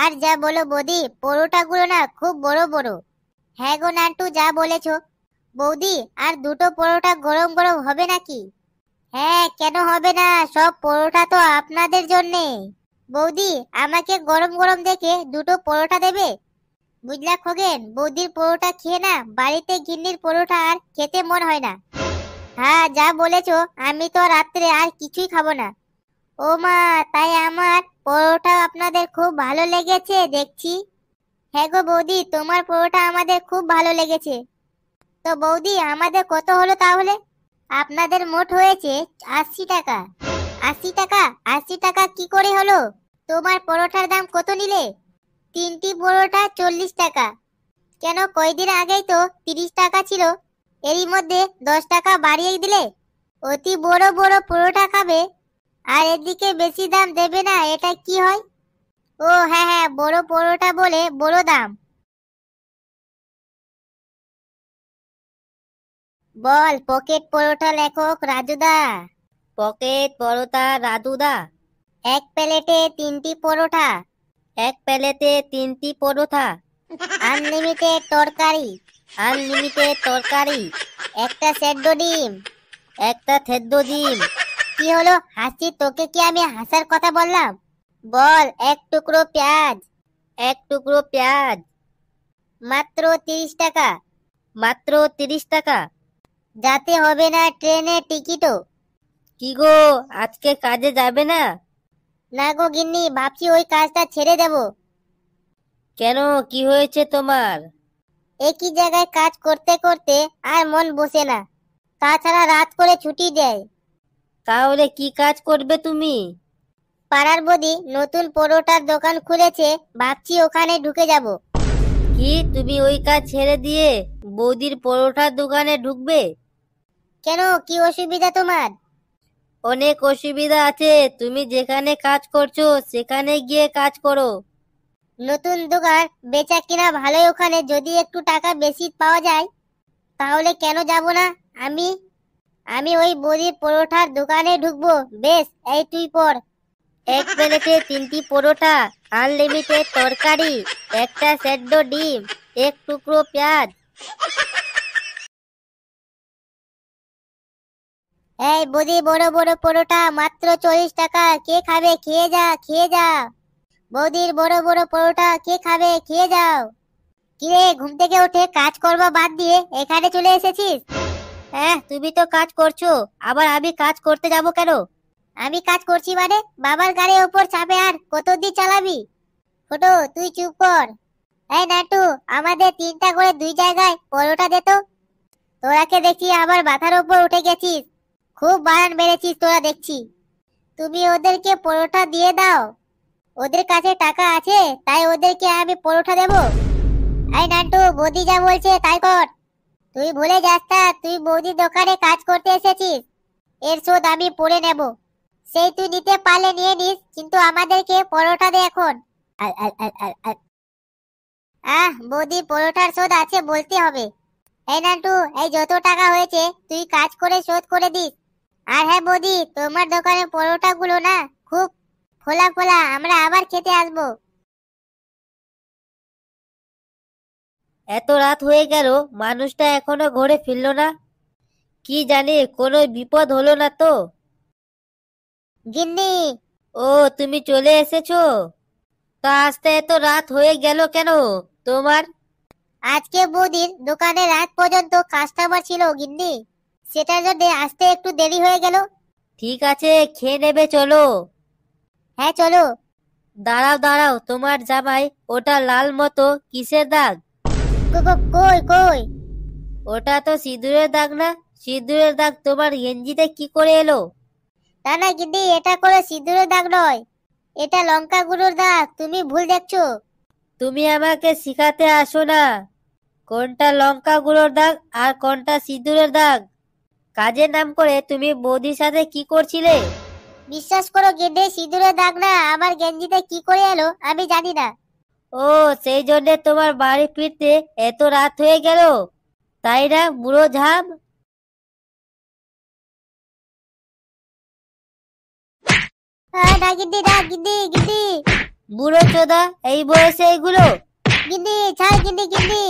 আর যা বলো বৌদি, পরোটাগুলো না খুব বড় বড়। হ্যাঁ গো নান্টু, যা বলেছো। বৌদি, আর দুটো পরোটা গরম গরম হবে নাকি? হ্যাঁ, কেন হবে না, সব পরোটা তো আপনাদের জন্যে। বৌদি, আমাকে গরম গরম দেখে দুটো পরোটা দেবে? বুঝলা খোগেন, বৌদির পরোটা খেয়ে না বাড়িতে গিন্নির পরোটা আর খেতে মন হয় না। হ্যাঁ, যা বলেছো, আমি তো রাত্রে আর কিছুই খাবো না। ও মা, তাই আমার পরোটা আপনাদের খুব ভালো লেগেছে দেখছি। হ্যাঁ গো বৌদি, তোমার পরোটা আমাদের খুব ভালো লেগেছে। তো বৌদি, আমাদের কত হলো তাহলে? আপনাদের মোট হয়েছে 80 টাকা। 80 টাকা? 80 টাকা কি করে হলো? তোমার পরোটার দাম কত নিলে? তিনটি পরোটা 40 টাকা। কেন, কয়দিন আগেই তো 30 টাকা ছিল, এরই মধ্যে 10 টাকা বাড়িয়ে দিলে। অতি বড় বড় পরোটা খাবে আর এদিকে বেশি দাম দেবে না, এটা কি হয়? ও হ্যাঁ হ্যাঁ, বড় পরোটা বলে বড় দাম। বল, পকেট পরোটা লেখক রাজুদা। পকেট পরোটা রাজুদা। এক প্লেটে 3টি পরোটা। এক প্লেটে 3টি পরোটা। আনলিমিটেড তরকারি। আনলিমিটেড তরকারি। একটা সেদ্ধ ডিম। একটা সেদ্ধ ডিম। কি হলো হাসি, তোকে কি আমি হাসার কথা বললাম? বল, এক টুকরো পেঁয়াজ। এক টুকরো পেঁয়াজ। মাত্র 30 টাকা। মাত্র 30 টাকা। যাতে হবে না ট্রেনের টিকিটও। কি গো, আজকে কাজে যাবে না? না গো গিন্নি, ভাবছি ওই কাজটা ছেড়ে দেব। কেন, কি হয়েছে তোমার? একই জায়গায় কাজ করতে করতে আর মন বসে না। তাছাড়া রাত করে ছুটি দেয়। তাহলে কি কাজ করবে তুমি? পাড়ার বৌদি নতুন পরোটার দোকান খুলেছে, ভাবছি ওখানে ঢুকে যাব। কি, তুমি ওই কাজ ছেড়ে দিয়ে বৌদির পরোটার দোকানে ঢুকবে? কেন, কি অসুবিধা তোমার? অনেক অসুবিধা আছে, তুমি যেখানে কাজ করছো সেখানে গিয়ে কাজ করো। নতুন দোকান, বেচা কিনা ভালোই ওখানে, যদি একটু টাকা বেশি পাওয়া যায় তাহলে কেন যাব না। আমি আমি ওই বৌদির পরোটার দোকানে ঢুকবো। বেশ, এই তুই পড়। এক প্লেটে 3টি পরোটা, আনলিমিটেড তরকারি, একটা সেদ্ধ ডিম, এক টুকরো পেঁয়াজ। এই বৌদি, বড় বড় পরোটা মাত্র 40 টাকা, কে খাবে? খেয়ে যা, খেয়ে যা। বৌদির বড় বড় পরোটা কে খাবে? খেয়ে যাও। কিরে, ঘুম থেকে উঠে কাজ করবা বাদ দিয়ে এখানে চলে এসেছিস? হ্যাঁ, তুমি তো কাজ করছো, আবার আমি কাজ করতে যাব কেন? আমি কাজ করছি মানে বাবার গাড়ির ওপর চাপে আর কতদিন চালাবি? ছোটো, তুই চুপ কর। এই নাটু, আমাদের 3টা করে 2 জায়গায় পরোটা দে তো। তোরাকে দেখি আবার মাথার উপর উঠে গেছিস, খুব বাড়ান বেড়েছিস তোরা দেখছি। তুমি ওদেরকে পরোটা দিয়ে দাও, ওদের কাছে টাকা আছে, তাই ওদেরকে আমি পরোটা দেব। এই নান্টু, বৌদি যা বলছে তাই কর। তুই ভুলে যাস না, তুই বৌদির দোকানে কাজ করতে এসেছিস, এর শোধ আমি পড়ে নেব। সেই তুই নিতে পারলে নিয়ে নিস, কিন্তু আমাদেরকে পরোটা দে এখন। আ, আ, আ, আ, আ। বৌদি, পরোটার শোধ আছে বলতে হবে। এই নান্টু, এই যত টাকা হয়েছে তুই কাজ করে শোধ করে দিস। আর হ্যাঁ বৌদি, তোমার দোকানে পরোটা গুলো না খুব ফোলা ফোলা, আমরা আবার খেতে আসবো। এত রাত হয়ে গেল, মানুষটা এখনো ঘরে ফিরলো না। কি জানি কোনো বিপদ হলো না তো? গিন্নি। ও, তুমি চলে এসেছো? তা আসতে এত রাত হয়ে গেল কেন তোমার? আজকে বৌদির দোকানে রাত পর্যন্ত কাস্টমার ছিল গিন্নি, সেটার জন্য আসতে একটু দেরি হয়ে গেল। ঠিক আছে, খেয়ে নেবে, চলো। হ্যাঁ চলো। দাঁড়াও দাঁড়াও, তোমার জামাই ওটা লাল মতো কিসের দাগ? কই কই? ওটা তো সিঁদুরের দাগ না? সিঁদুরের দাগ তোমার গেঞ্জিতে কি করে এলো? না না গিন্নি, এটা করে সিঁদুরের দাগ নয়, এটা লঙ্কা গুঁড়োর দাগ, তুমি ভুল দেখছো। তুমি আমাকে শিখাতে আসো না কোনটা লঙ্কা গুঁড়োর দাগ আর কোনটা সিঁদুরের দাগ। কাজের নাম করে তুমি বৌদির সাথে কি করছিলে? বিশ্বাস করো গিন্নি, সিঁদুরের দাগ না, আমার গেঞ্জিতে কি করে এলো আমি জানি না। ও, সেই জন্য তোমার বাড়ি ফিরতে এত রাত হয়ে গেল, তাই না বুড়ো ঝাম? না গিন্নি, না গিন্নি, গিন্নি। বুড়ো চোদা, এই বয়সে এগুলো? গিন্নি ছাড়, গিন্নি গিন্নি।